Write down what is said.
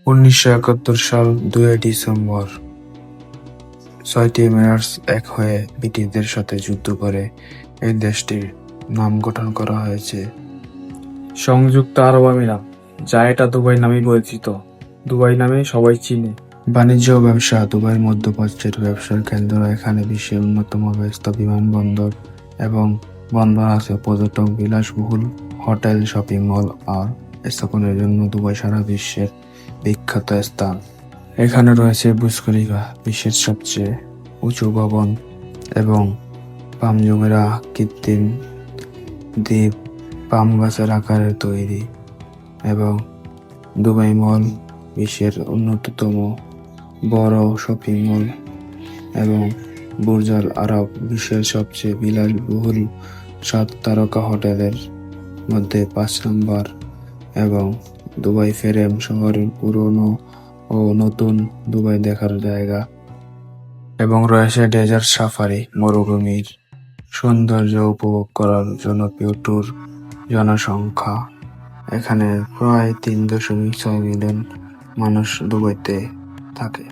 1971 সাল 2 ডিসেম্বর 6টি এমিরেটস এক হয়ে ব্রিটিশদের সাথে যুদ্ধ করে এই দেশটির নাম গঠন করা হয়েছে সংযুক্ত আরব আমিরাত, যা এটা দুবাই নামে পরিচিত। দুবাই নামে সবাই চিনে। বাণিজ্য ও ব্যবসা দুবাই মধ্যপ্রাচ্যের ব্যবসার কেন্দ্র। এখানে বিশ্বের অন্যতম ব্যস্ত বিমানবন্দর এবং বন্দর আছে। পর্যটক, বিলাসবহুল হোটেল, শপিং মল আর স্থাপনের জন্য দুবাই সারা বিশ্বের বিখ্যাত স্থান। এখানে রয়েছে বুর্জ খলিফা, বিশ্বের সবচেয়ে উঁচু ভবন, এবং পাম জুমেরা কৃত্রিম দ্বীপ পাম গাছের আকারে তৈরি, এবং দুবাই মল বিশ্বের অন্যতম বড় শপিং মল, এবং বুর্জ আল আরব বিশ্বের সবচেয়ে বিলাসবহুল 7 তারকা হোটেলের মধ্যে 5 নম্বর, এবং দুবাই ফেরেম শহরের পুরনো ও নতুন দুবাই দেখার জায়গা, এবং রয়েছে ডেজার্ট সাফারি, মরুভূমির সৌন্দর্য উপভোগ করার জনপ্রিয় ট্যুর। জনসংখ্যা এখানে প্রায় 3.6 মিলিয়ন মানুষ দুবাইতে থাকে।